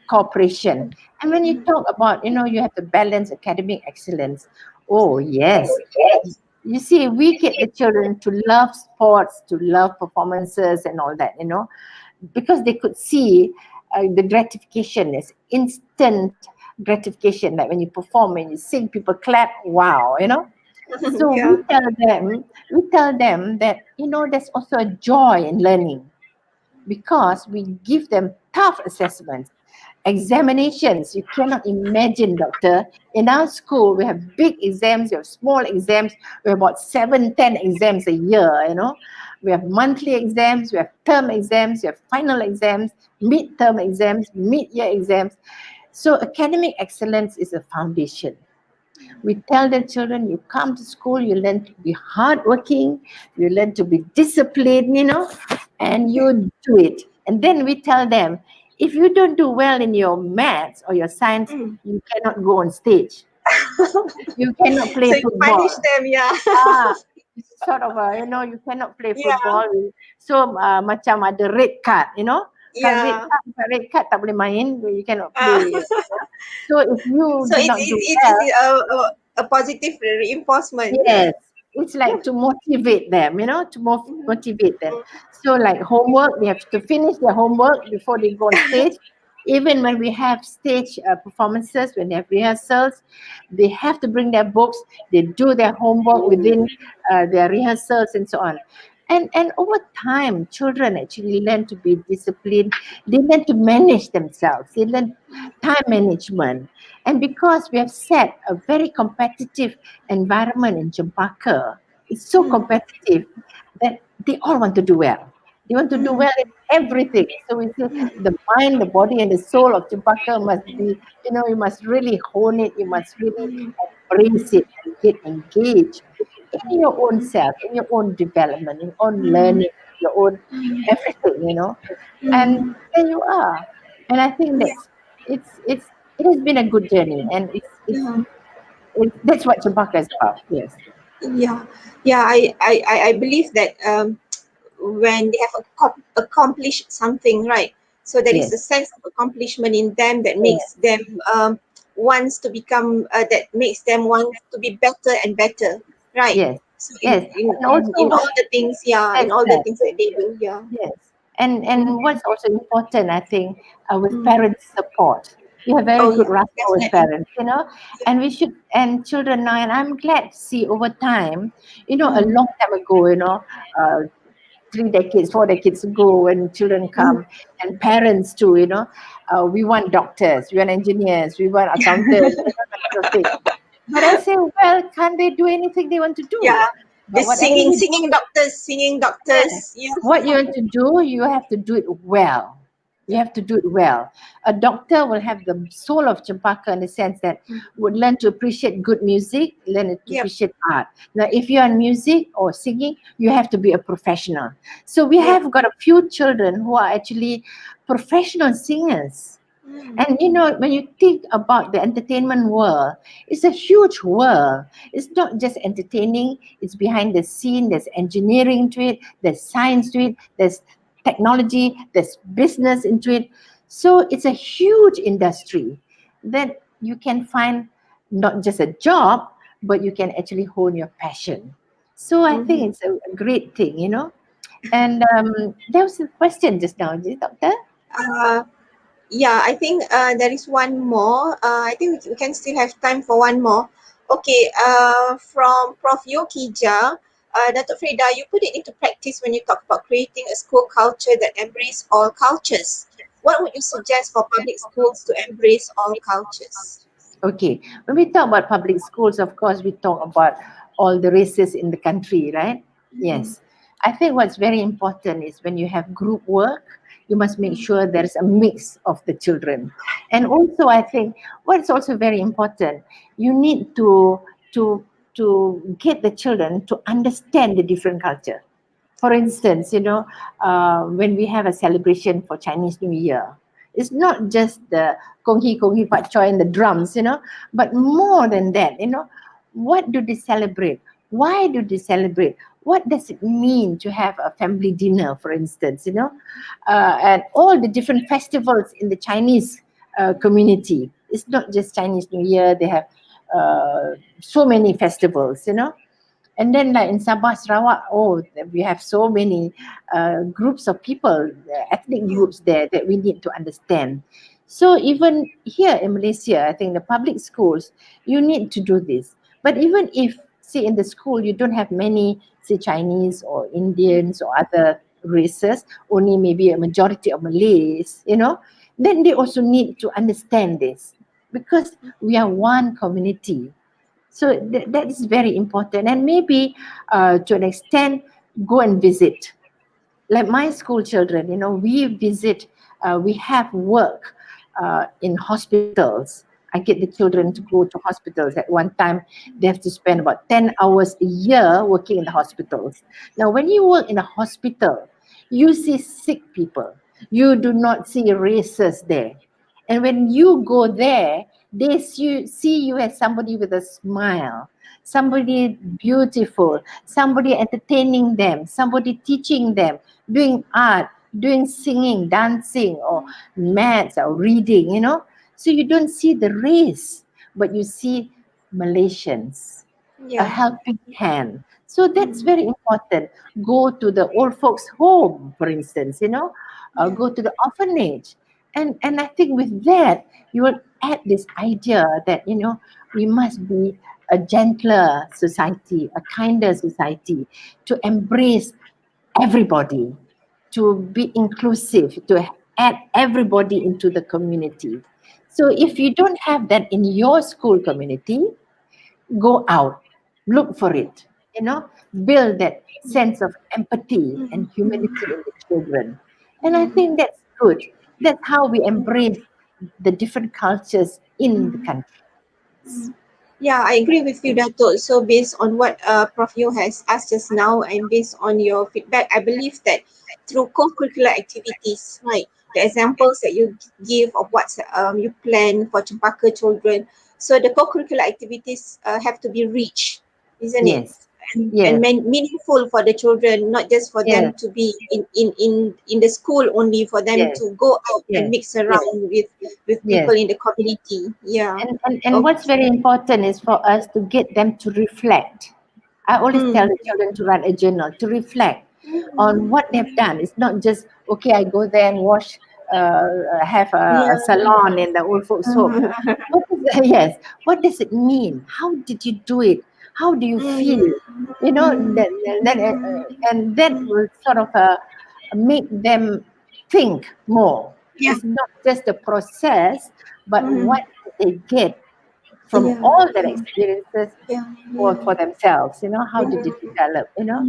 cooperation. And when you talk about, you have to balance academic excellence. Oh, yes. You see, we get the children to love sports, to love performances and all that, because they could see the gratification is instant gratification. Like when you perform, when you sing, people clap, wow, So Yeah. we tell them that, there's also a joy in learning because we give them tough assessments, examinations. You cannot imagine, doctor. In our school, we have big exams, we have small exams, we have about 7-10 exams a year, We have monthly exams, we have term exams, we have final exams, mid-term exams, mid-year exams. So academic excellence is a foundation. We tell the children, you come to school, you learn to be hardworking, you learn to be disciplined, and you do it. And then we tell them, if you don't do well in your maths or your science, you cannot go on stage. You cannot play So you football. punish them, yeah. It's sort of you cannot play Yeah. football. So macam ada red card, Kan red Yeah. card tak boleh main, you cannot play. So if you So do it's not do it's well, a positive reinforcement. yes, it's like to motivate them, to motivate them. So like homework, they have to finish their homework before they go on stage. Even when we have stage performances, when they have rehearsals, they have to bring their books, they do their homework within their rehearsals and so on. And over time, children actually learn to be disciplined. They learn to manage themselves. They learn time management. And because we have set a very competitive environment in Cempaka, it's so competitive that they all want to do well. They want to do well in everything. So we say the mind, the body, and the soul of Cempaka must be, you must really hone it. You must really embrace it and get engaged in your own self, in your own development, in your own learning, your own everything, And there you are. And I think it has been a good journey, and that's what Cempaka is about. Yes. Yeah. I believe that when they have accomplished something, right? So there is Yes. a sense of accomplishment in them that makes them wants to become that makes them want to be better and better, right? Yes. So Yes. And also, in all the things, in that's all the right. things that they do, yeah. Yes. And what's also important, I think, with parents' support. We have very good rapport with parents, and we should, and children now, and I'm glad to see over time, a long time ago, 3 decades, 4 decades ago, when children come and parents too, we want doctors, we want engineers, we want accountants, that sort of thing. But I say, well, can't they do anything they want to do? Yeah. But The whatever singing doctors. Yeah. what you want to do, you have to do it well. You have to do it well. A doctor will have the soul of Cempaka in the sense that would learn to appreciate good music, learn to appreciate art. Now, if you're in music or singing, you have to be a professional. So we have got a few children who are actually professional singers. And when you think about the entertainment world, it's a huge world. It's not just entertaining, it's behind the scene, there's engineering to it, there's science to it, there's technology, there's business into it. So it's a huge industry that you can find not just a job, but you can actually hone your passion. So I think it's a great thing, And there was a question just now, is it, Doctor? Yeah, I think there is one more. I think we can still have time for one more. Okay, from Prof. Yokija, Dato Freida, you put it into practice when you talk about creating a school culture that embraces all cultures. What would you suggest for public schools to embrace all cultures? Okay, when we talk about public schools, of course, we talk about all the races in the country, right? Yes. I think what's very important is when you have group work, you must make sure there's a mix of the children. And also, I think what's also very important, you need to get the children to understand the different culture. For instance, when we have a celebration for Chinese New Year, it's not just the Kong Hee Pak Choi and the drums, but more than that, what do they celebrate? Why do they celebrate? What does it mean to have a family dinner, for instance, and all the different festivals in the Chinese community. It's not just Chinese New Year, they have so many festivals, And then like in Sabah, Sarawak, we have so many groups of people, ethnic groups there that we need to understand. So even here in Malaysia, I think the public schools, you need to do this. But even if, say in the school, you don't have many, say Chinese or Indians or other races, only maybe a majority of Malays, then they also need to understand this because we are one community. So that is very important. And maybe to an extent, go and visit. Like my school children, we visit, we have work in hospitals. I get the children to go to hospitals. At one time, they have to spend about 10 hours a year working in the hospitals. Now, when you work in a hospital, you see sick people. You do not see races there. And when you go there, they see you as somebody with a smile, somebody beautiful, somebody entertaining them, somebody teaching them, doing art, doing singing, dancing, or maths or reading, you know. So you don't see the race, but you see Malaysians, a Yeah. helping hand. So that's very important. Go to the old folks' home, for instance, you know, go to the orphanage. And I think with that, you will add this idea that, you know, we must be a gentler society, a kinder society, to embrace everybody, to be inclusive, to add everybody into the community. So if you don't have that in your school community, go out, look for it, you know, build that sense of empathy and humanity in the children. And I think that's good. That's how we embrace the different cultures in the country. Yeah, I agree with you, Dato. So based on what Prof. Yo has asked just now and based on your feedback, I believe that through co-curricular activities, right, the examples that you give of what you plan for Cempaka children, so the co-curricular activities have to be rich, isn't it? Yes, And, yes, meaningful for the children, not just for them yes, to be in the school only, for them yes, to go out and yes, mix yes, around with people yes. in the community. Yeah. And what's very important is for us to get them to reflect. I always tell the children to write a journal, to reflect on what they've done. It's not just, okay, I go there and wash, have a salon in the old folks' home. What is, yes, what does it mean? How did you do it? How do you feel? You know, and that will sort of make them think more. Yeah. It's not just the process, but what they get from Yeah. all their experiences Yeah. for themselves, you know, how did it develop, you know?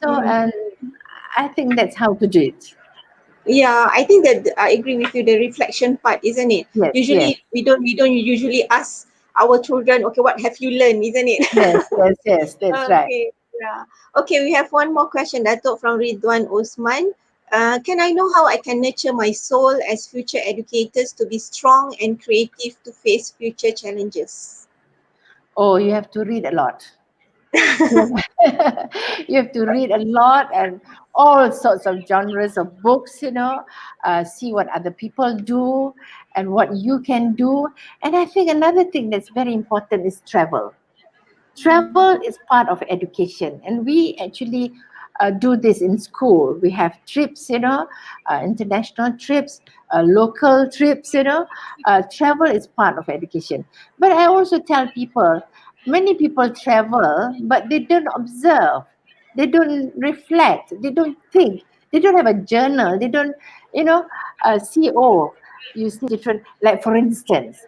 So, and I think that's how to do it. Yeah, I think that I agree with you. The reflection part, isn't it? Yes, yes, Usually, we don't usually ask our children, okay, what have you learned, isn't it? yes, yes, yes, that's right. Okay, yeah. Okay, we have one more question, Dato, from Ridwan Osman. Can I know how I can nurture my soul as future educators to be strong and creative to face future challenges? Oh, you have to read a lot. You have to read a lot and all sorts of genres of books, you know, see what other people do and what you can do. And I think another thing that's very important is travel. Travel is part of education, and we actually do this in school. We have trips, you know, international trips, local trips, you know. Travel is part of education. But I also tell people, many people travel, but they don't observe, they don't reflect, they don't think, they don't have a journal, they don't, you know, see, oh, you see different, like for instance,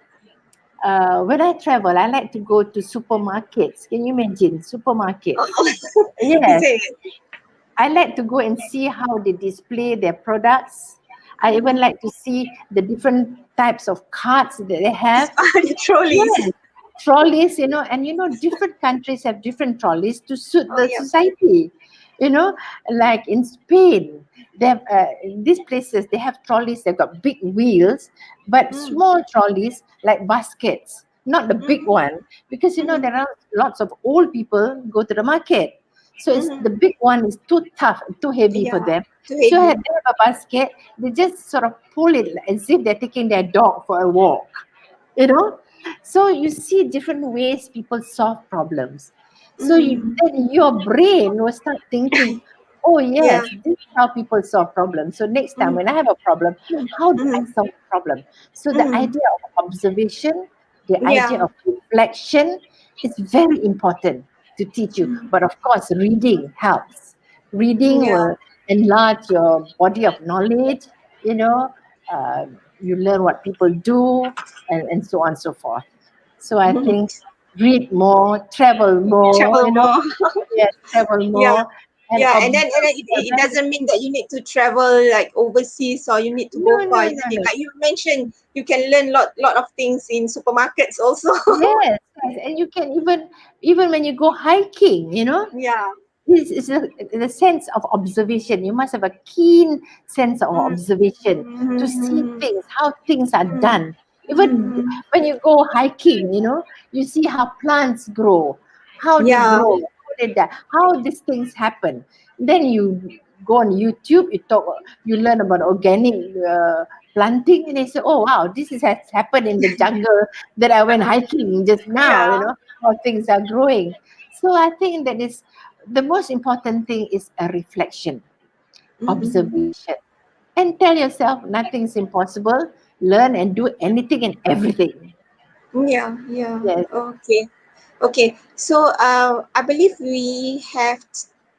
when I travel, I like to go to supermarkets. Can you imagine supermarkets? Is Yes, it? I like to go and see how they display their products. I even like to see the different types of carts that they have. The trolleys. Yes, trolleys, you know, and you know, different countries have different trolleys to suit Oh, the yeah. society. You know, like in Spain, they have in these places they have trolleys. They've got big wheels, but small trolleys like baskets, not the big one, because you know there are lots of old people go to the market. So it's the big one is too tough, too heavy for Yeah, them. too So they heavy. have a basket. They just sort of pull it as if they're taking their dog for a walk, you know. So you see different ways people solve problems. So then your brain will start thinking, oh Yeah. yes, this is how people solve problems. So next time when I have a problem, how do I solve the problem? So the idea of observation, the idea Yeah. of reflection is very important to teach you. But of course, reading helps. Reading Yeah. will enlarge your body of knowledge, you know, uh, you learn what people do, and so on and so forth. So I think read more, travel more, Travel you know, more. yes, travel Yeah. more, Yeah, and then observe it, the it doesn't mean that you need to travel like overseas or you need to go far, isn't it? no. Like you mentioned, you can learn lot of things in supermarkets also. Yes, yes, and you can even when you go hiking, you know, Yeah. this is the sense of observation. You must have a keen sense of observation to see things, how things are done. Even when you go hiking, you know, you see how plants grow, how they Yeah. grow, how they die, how these things happen. Then you go on YouTube, you learn about organic planting, and they say, oh wow, has happened in the jungle that I went hiking just now, you Yeah. know, how things are growing. So I think that is the most important thing is a reflection, observation, and tell yourself nothing's impossible. Learn and do anything and everything. Yeah, yeah. Yes. Okay. Okay. So I believe we have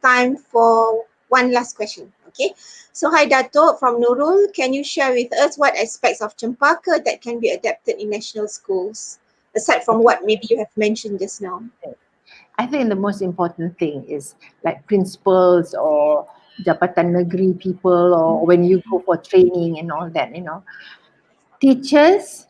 time for one last question. Okay. So hi Dato from Nurul, can you share with us what aspects of Cempaka that can be adapted in national schools, aside from what maybe you have mentioned just now? I think the most important thing is like principals or Jabatan Negeri people, or when you go for training and all that, you know, teachers,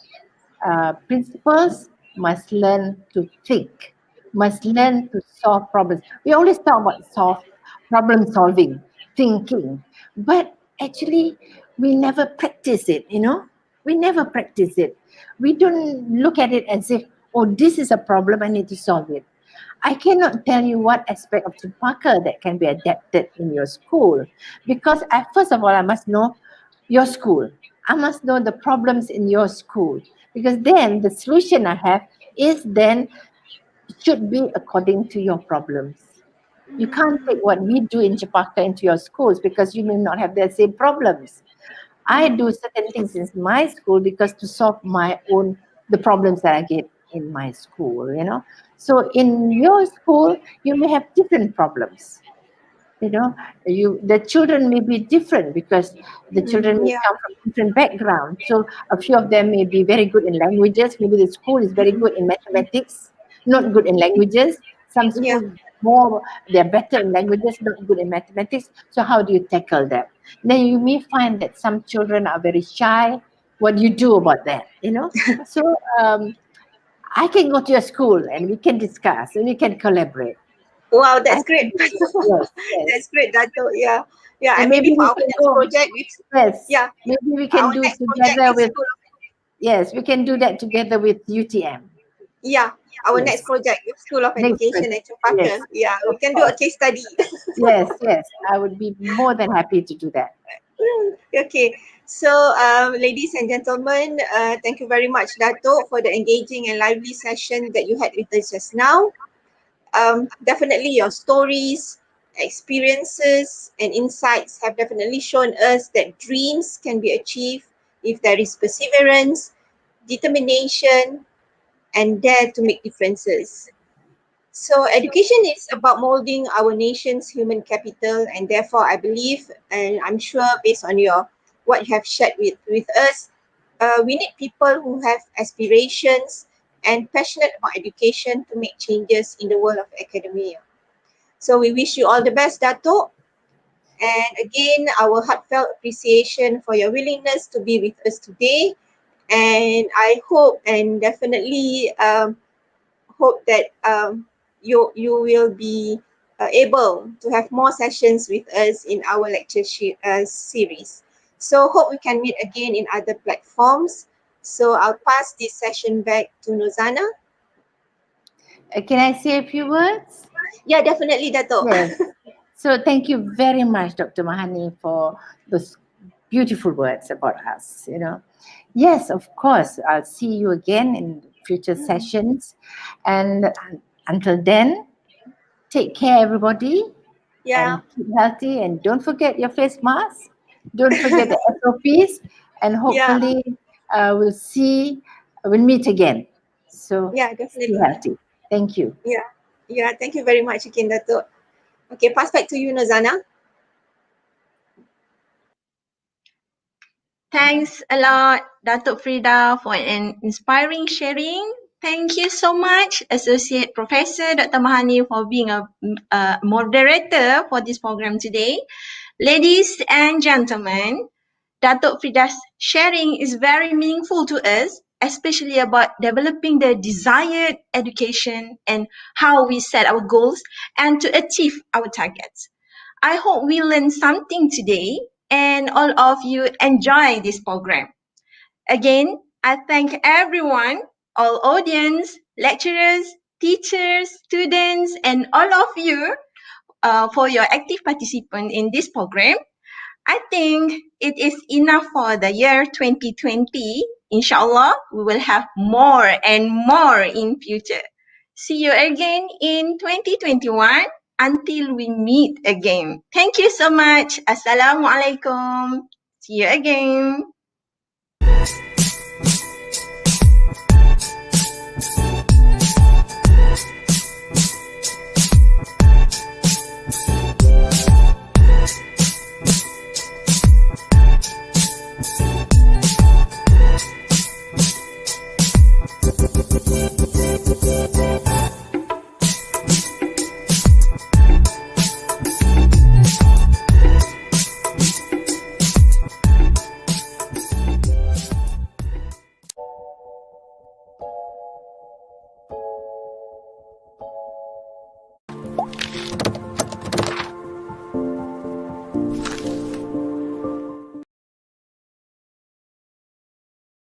principals must learn to think, must learn to solve problems. We always talk about problem solving, thinking, but actually we never practice it, you know. We never practice it. We don't look at it as if, oh, this is a problem, I need to solve it. I cannot tell you what aspect of Cempaka that can be adapted in your school, because first of all, I must know your school. I must know the problems in your school, because then the solution I have is then should be according to your problems. You can't take what we do in Cempaka into your schools because you may not have the same problems. I do certain things in my school because to solve the problems that I get in my school, you know. So in your school, you may have different problems. You know, the children may be different because the children may Yeah. come from different backgrounds. So a few of them may be very good in languages. Maybe the school is very good in mathematics, not good in languages. Some Yeah. schools they're better in languages, not good in mathematics. So how do you tackle that? Then you may find that some children are very shy. What do you do about that? You know, so I can go to your school and we can discuss and we can collaborate. Wow, I that's can great. do that. Yes, yes. That's great, Dato. Yeah. Yeah. And And maybe maybe for we our can next go, project, yes, yeah, maybe we can our do next project together is with, school of, yes, we can do that together with UTM. yeah, our next Yes, project with School of next Education project. at Cempaka. Yes, Yeah, we of can do a course. case study. Yes, yes, I would be more than happy to do that. Okay, so ladies and gentlemen, thank you very much, Dato, for the engaging and lively session that you had with us just now. Definitely your stories, experiences, and insights have definitely shown us that dreams can be achieved if there is perseverance, determination, and dare to make differences. So education is about molding our nation's human capital, and therefore I believe, and I'm sure based on what you have shared with us, we need people who have aspirations and passionate about education to make changes in the world of academia. So we wish you all the best, Dato. And again, our heartfelt appreciation for your willingness to be with us today. And I hope and definitely hope that you will be able to have more sessions with us in our lecture series. So hope we can meet again in other platforms. So I'll pass this session back to Nozana. Can I say a few words? Yeah, definitely, Dato. Yes. So thank you very much, Dr. Mahani, for those beautiful words about us. You know, yes, of course, I'll see you again in future sessions, and until then, take care, everybody, Yeah. and keep healthy. And don't forget your face mask. Don't forget the SOPs, and Yeah. hopefully, we'll meet again. So Yeah, stay definitely. healthy. Thank you. Yeah. Yeah, thank you very much again, Dato. Okay, pass back to you, Nozana. Thanks a lot, Dato Freida, for an inspiring sharing. Thank you so much, Associate Professor Dr. Mahani, for being a moderator for this program today. Ladies and gentlemen, Dato Freida's sharing is very meaningful to us, especially about developing the desired education and how we set our goals and to achieve our targets. I hope we learned something today and all of you enjoy this program. Again, I thank everyone, all audience, lecturers, teachers, students, and all of you for your active participation in this program. I think it is enough for the year 2020. Inshallah, we will have more and more in future. See you again in 2021 until we meet again. Thank you so much. Assalamualaikum. See you again.